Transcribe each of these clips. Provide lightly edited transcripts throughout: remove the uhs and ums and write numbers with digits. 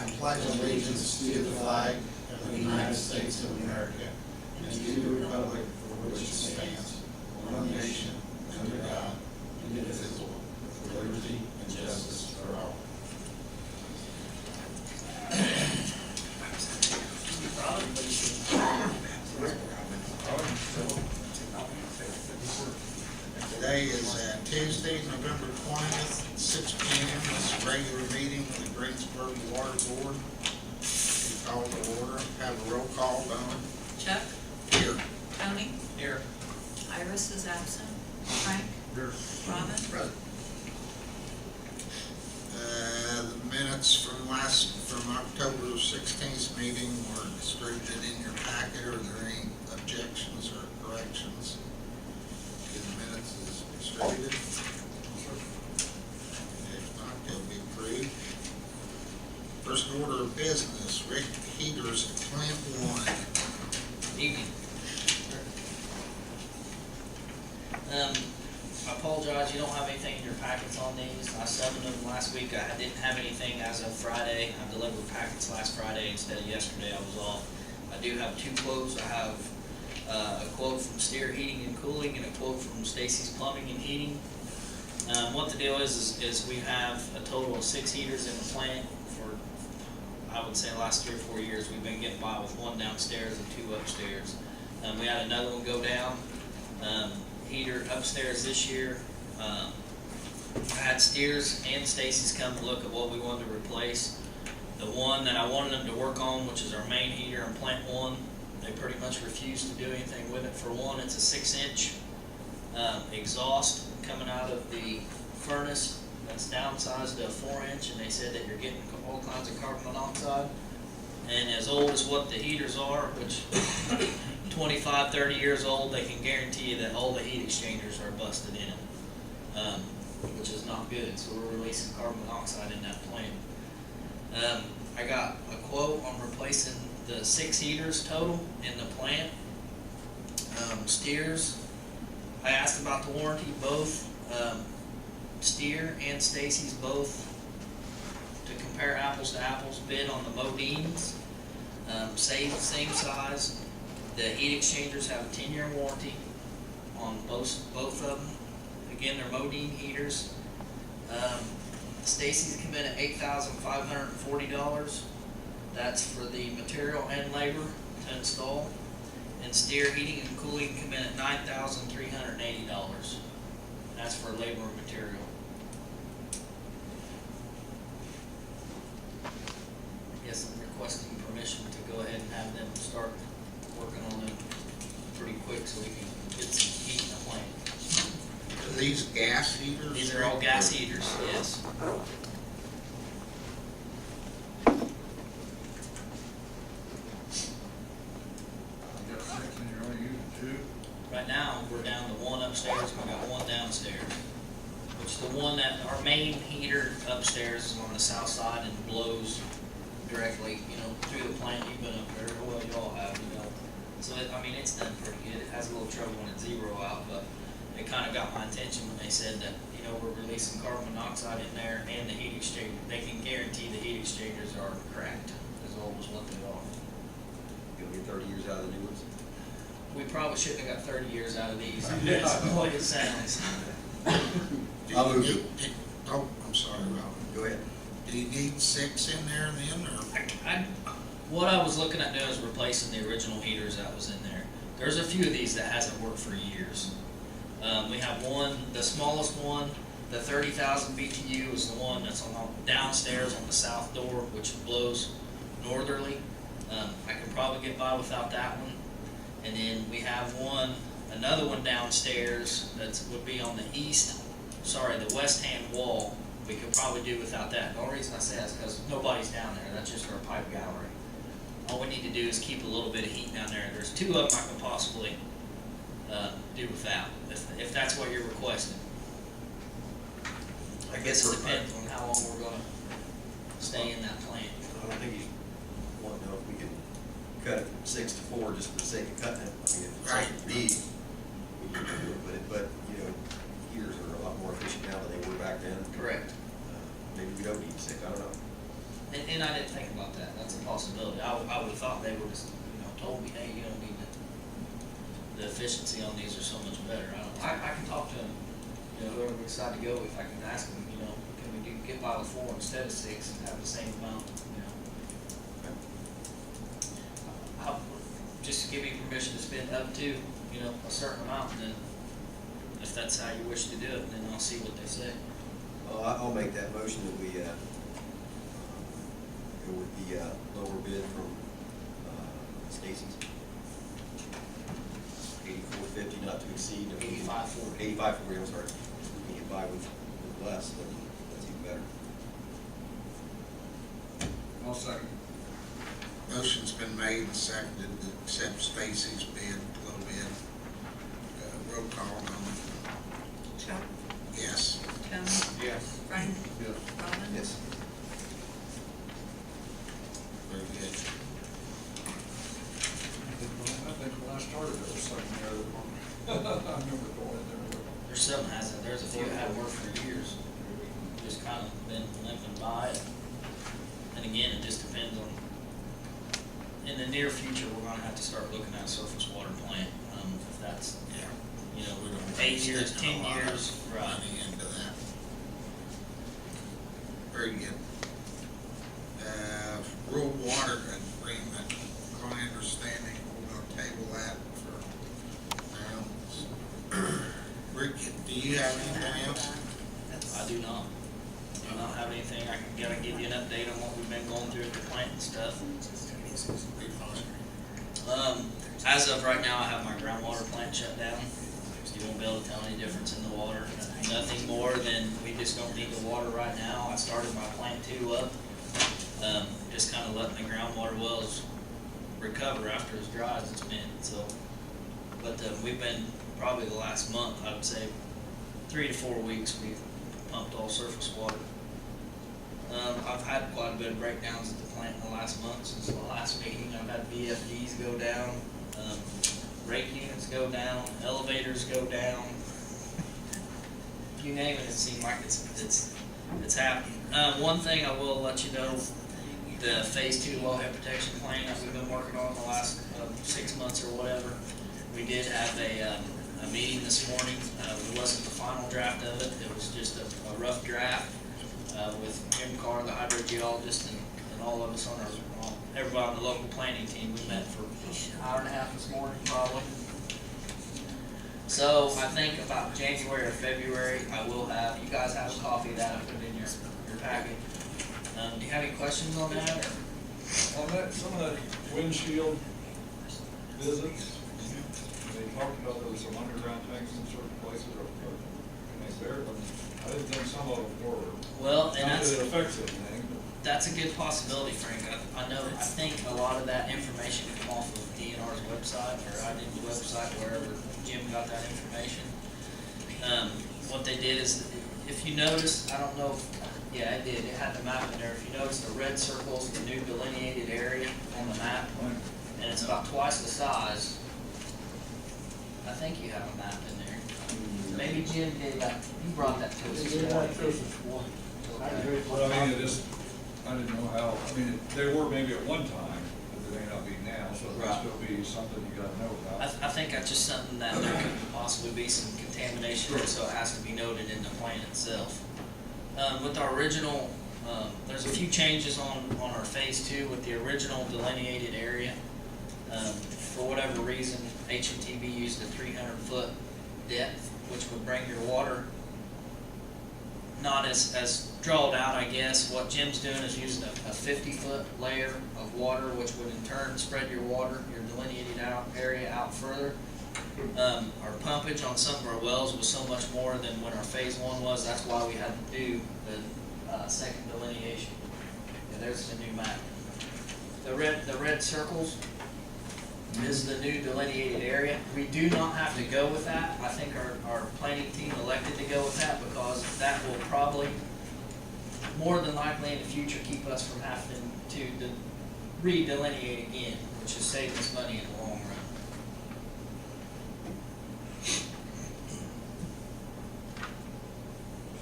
I pledge allegiance to the flag of the United States of America and to the republic for which it stands, one nation, under God, indivisible, with liberty and justice for all. Today is Tuesday, November 20th, 6 p.m. This is a regular meeting of the Greensburg Water Board. We call to order. Have a roll call, Donna. Chuck? Here. Tony? Here. Iris is absent. Frank? Here. Robin? Present. The minutes from October 16th meeting were distributed in your packet. Are there any objections or corrections to the minutes as distributed? If not, they'll be approved. First order of business, Rick Heaters at Plant 1. Evening. I apologize, you don't have anything in your packets on these. I summoned them last week. I didn't have anything as of Friday. I delivered packets last Friday instead of yesterday. I was off. I do have two quotes. I have a quote from Steer Heating and Cooling and a quote from Stacy's Plumbing and Heating. What the deal is we have a total of 6 heaters in the plant. For, I would say, the last 3 or 4 years, we've been getting by with 1 downstairs and 2 upstairs. We had another one go down. Heater upstairs this year. I had Steers and Stacy's come to look at what we wanted to replace. The one that I wanted them to work on, which is our main heater in Plant 1, they pretty much refused to do anything with it. For one, it's a 6-inch exhaust coming out of the furnace that's downsized to a 4-inch, and they said that you're getting all kinds of carbon monoxide. And as old as what the heaters are, which 25, 30 years old, they can guarantee you that all the heat exchangers are busted in it, which is not good. So we're releasing carbon monoxide in that plant. I got a quote on replacing the 6 heaters total in the plant. Steers, I asked about the warranty. Both Steer and Stacy's both, to compare apples to apples, bid on the Modines. Same size. The heat exchangers have a 10-year warranty on both of them. Again, they're Modine heaters. Stacy's come in at $8,540. That's for the material and labor to install. And Steer Heating and Cooling come in at $9,380. That's for labor and material. I guess I'm requesting permission to go ahead and have them start working on them pretty quick so we can get some heat in the plant. Are these gas heaters? These are all gas heaters, yes. Right now, we're down to 1 upstairs, we got 1 downstairs. Which the one that, our main heater upstairs is on the south side and blows directly, through the plant. You've been up there, well, you all have, So, it's done pretty good. It has a little trouble when it's 0 out, but it kind of got my attention when they said that, we're releasing carbon monoxide in there and the heat exchanger. They can guarantee the heat exchangers are cracked, as old as what they are. You'll get 30 years out of the new ones? We probably shouldn't have got 30 years out of these. That's the way it sounds. I'm sorry, Robin. Go ahead. Do you need 6 in there then, or? What I was looking at doing is replacing the original heaters that was in there. There's a few of these that hasn't worked for years. We have one, the smallest one, the 30,000 BTU is the one that's on downstairs on the south door, which blows northerly. I can probably get by without that one. And then we have another one downstairs that would be on the the west hand wall. We could probably do without that. The only reason I say that is because nobody's down there. That's just our pipe gallery. All we need to do is keep a little bit of heat down there. There's 2 of them I could possibly do without, if that's what you're requesting. I guess it depends on how long we're going to stay in that plant. I think you want to know if we can cut it from 6 to 4 just for the sake of cutting it. If it's Right. big, we can do it with it, but heaters are a lot more efficient now than they were back then. Correct. Maybe we don't need 6, I don't know. And and I didn't think about that, that's a possibility. I would've thought they would've, told me, hey, you don't need the efficiency on these are so much better. I can talk to them, whoever we decide to go with, I can ask them, can we get by with 4 instead of 6 and have the same amount, just give me permission to spend up to, a certain amount, and then if that's how you wish to do it, then I'll see what they say. Well, I'll make that motion that we, go with the, lower bid from, Stacy's. $84.50 not to exceed. $85.40. $85.40, I'm sorry. We can buy with less, then that's even better. I'll second. Motion's been made and seconded to accept Stacy's bid, low bid. Roll call on Chuck, yes. Tony, Yes. Frank, Yes. Robin. Yes. Very good. I think when I started, it was something there that, I remember going in there. There's some hasn't, there's a few that have worked for years, just kind of been limping by it. And again, it just depends on, in the near future, we're gonna have to start looking at a surface water plant, if that's, Yeah. We don't want 8 to years, spend a 10 lot of years, right. money into that. Very good. Rural water agreement, my understanding, we're gonna table that for now. Rick, do you have anything else? I do not. I do not have anything, I can gotta give you an update on what we've been going through at the plant and stuff. Be fine. As of right now, I have my groundwater plant shut down. You won't be able to tell any difference in the water. Nothing more than we just don't need the water right now. I started my plant 2 up, just kind of letting the groundwater wells recover after as dry as it's been. So, but we've been probably the last month, I would say, 3 to 4 weeks. We've pumped all surface water. I've had quite a bit of breakdowns at the plant in the last month since the last meeting. I've had VFDs go down, rake units go down, elevators go down. You name it, it seems like it's happening. One thing I will let you know, the phase 2 wellhead protection plan that we've been working on the last 6 months or whatever. We did have a meeting this morning. It wasn't the final draft of it. It was just a rough draft. With Jim Carr, the hydrogeologist, and all of us on everybody on the local planning team. We met for an hour and a half this morning, probably. So I think about January or February, I will have, you guys have a copy of that, I put it in your packet. Do you have any questions on that, or? On that, some of that windshield visits, they talked about there was some underground tanks in certain places, or they there, but I didn't think some of them were. Well, and Not that's. that it affects anything, but. That's a good possibility, Frank. I think a lot of that information can come off of DNR's website or ID's website, wherever Jim got that information. What they did is, if you notice, I don't know if, yeah, it did, it had the map in there. If you notice, the red circle's the new delineated area on the map, and it's about twice the size. I think you have a map in there. Maybe Jim gave that, he brought that to us this morning. Okay. Well, I mean, I didn't know how, I mean, they were maybe at one time, but they may not be now, so it may Right. still be something you gotta know about. I think that's just something that there could possibly be some contamination, so it has to be noted in the plan itself. With our original, there's a few changes on our phase 2 with the original delineated area. For whatever reason, H&TB used a 300-foot depth, which would bring your water not as drawed out, I guess. What Jim's doing is using a 50-foot layer of water, which would in turn spread your water, your delineated area out further. Our pumpage on some of our wells was so much more than when our phase 1 was. That's why we had to do the second delineation. Yeah, there's the new map. The red circles is the new delineated area. We do not have to go with that. I think our planning team elected to go with that because that will probably, more than likely in the future, keep us from having to re-delineate again, which is saving us money in the long run.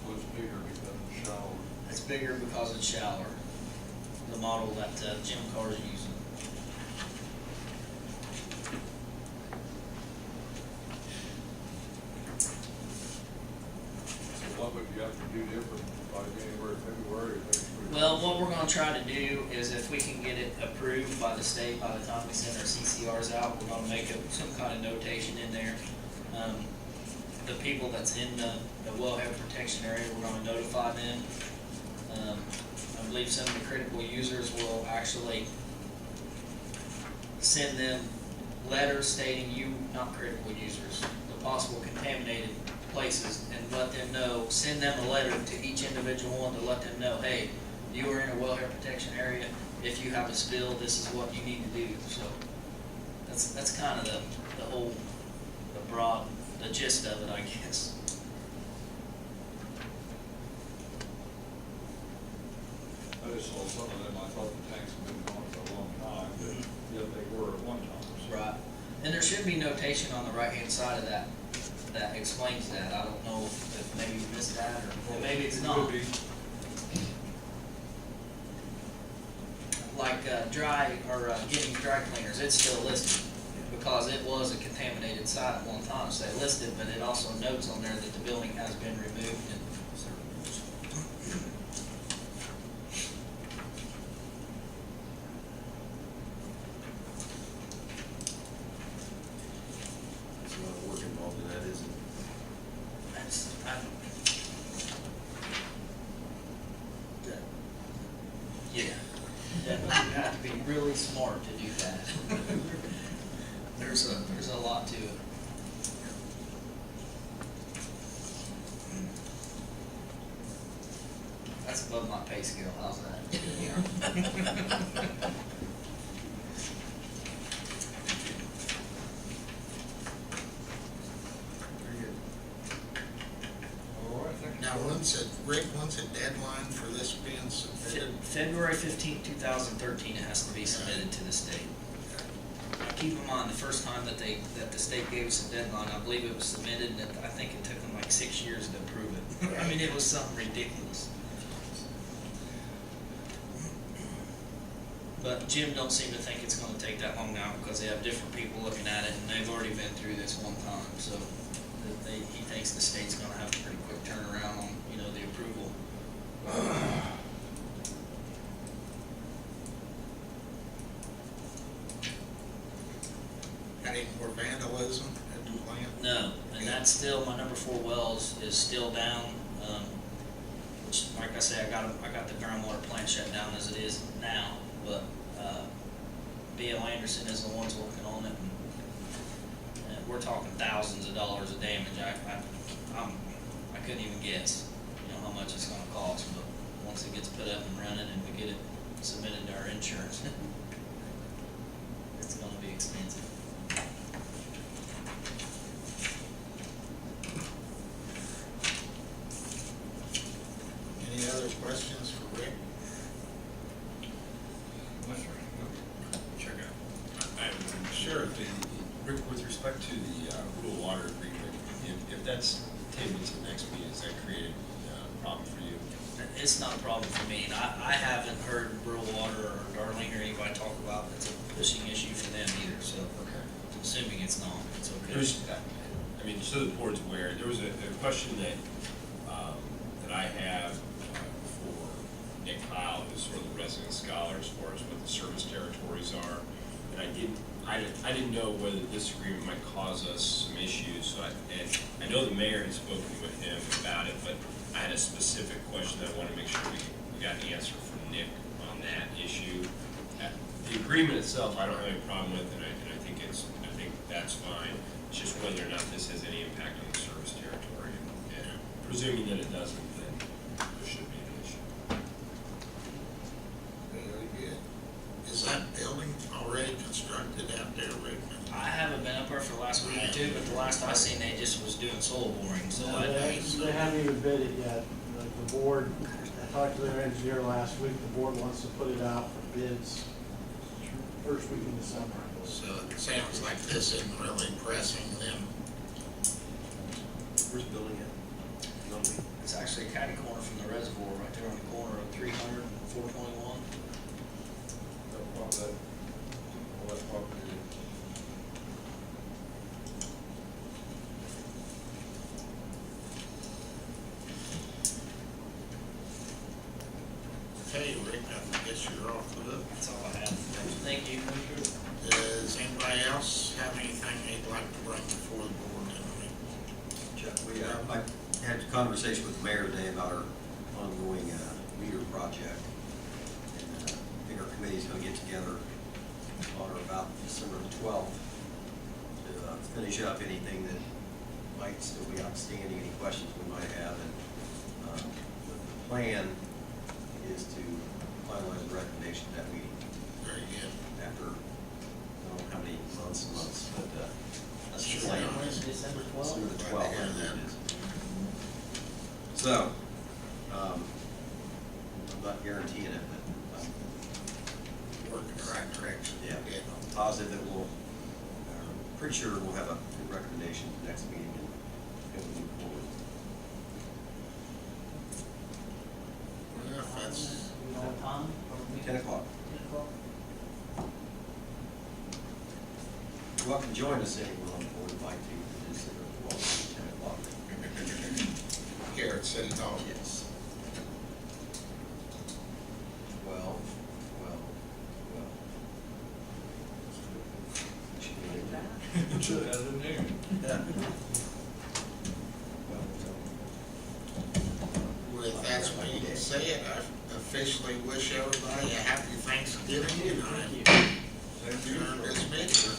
So it's bigger because it's shallower. It's bigger because it's shallower. The model that Jim Carr's using. So what would you have to do different by January, February, or next week? Well, what we're gonna try to do is if we can get it approved by the state, by the time we send our CCRs out, we're gonna make some kind of notation in there. The people that's in the wellhead protection area, we're gonna notify them. I believe some of the critical users will actually send them letters stating you, not critical users, the possible contaminated places, and let them know, send them a letter to each individual one to let them know, hey, you are in a wellhead protection area, if you have a spill, this is what you need to do, so that's kind of the whole, the gist of it, I guess. I just saw some of them, I thought the tanks had been gone for a long time, but yet they were at one time. So. Right, and there should be notation on the right-hand side of that that explains that. I don't know if maybe you missed that, or maybe it's It not. could be. Like getting dry cleaners, it's still listed because it was a contaminated site at one time, so they listed, but it also notes on there that the building has been removed and. There's a lot of work involved in that, isn't Yeah, definitely, you have to be really smart to do that. There's a lot to it. That's above my pay scale, how's that? Very good. All right, thank you. Now, when's the deadline for this being submitted? February 15th, 2013, it has to be submitted to the state. Now, keep in mind, the first time that the state gave us a deadline, I believe it was submitted, and I think it took them like 6 years to approve it. I mean, it was something ridiculous. But Jim don't seem to think it's gonna take that long now, because they have different people looking at it, and they've already been through this one time, so he thinks the state's gonna have a pretty quick turnaround on, the approval. Any more vandalism at the plant? No, and that's still, my number 4 wells is still down, which, like I say, I got the groundwater plant shut down as it is now, but, B.L. Anderson is the ones working on it, and we're talking thousands of dollars of damage. I couldn't even guess, how much it's gonna cost, but once it gets put up and running and we get it submitted to our insurance, it's gonna be expensive. Any other questions for Rick? Check out. Sure. Rick, with respect to the rural water agreement, if that's tabled to the next meeting, does that create a problem for you? It's not a problem for me, and I haven't heard rural water or Darlene or anybody talk about it's a pushing issue for them either, so Okay. I'm assuming it's not, it's okay. I mean, so the board's aware, there was a question that I have for Nick Kyle, who's sort of the resident scholar as far as what the service territories are. And I didn't know whether this agreement might cause us some issues, so and I know the mayor has spoken with him about it, but I had a specific question that I wanted to make sure we got an answer from Nick on that issue. The agreement itself, I don't have any problem with, and I think that's fine. It's just whether or not this has any impact on the service territory. And presuming that it doesn't, then there should be an issue. Very good. Is that building already constructed out there, Rick? I haven't been up there for the last week or two, but the last I seen, they just was doing soil boring, so They haven't even bid it yet. The board, I talked to their engineer last week, the board wants to put it out for bids first week in December. So it sounds like this isn't really pressing them. Where's the building at? it's actually a catty corner from the reservoir, right there on the corner of 300 and 421. Rick, I guess you're off the hook. That's all I have. Thank you. Does anybody else have anything they'd like to bring before the board tonight? Chuck, I had a conversation with the mayor today about our ongoing meter project. And I think our committee's gonna get together on or about December the 12th to finish up anything that might still be outstanding, any questions we might have. And the plan is to finalize a recommendation at that meeting Very good. after, I don't know how many months and months, but that's the Sure. plan. December December the Glad to 12th, hear I that. believe it is. So, I'm not guaranteeing it, but Work in the right direction. yeah, I'm positive that we'll, pretty sure we'll have a good recommendation at the next meeting and we'll move forward. Well, if that's, 10 o'clock. You're welcome to join us anyone on the board would like to, it is at 10 o'clock. here at City Hall. Yes. Well. Should have had it new. With that being said, I officially wish everybody a happy Thanksgiving and I Thank you. adjourn this meeting.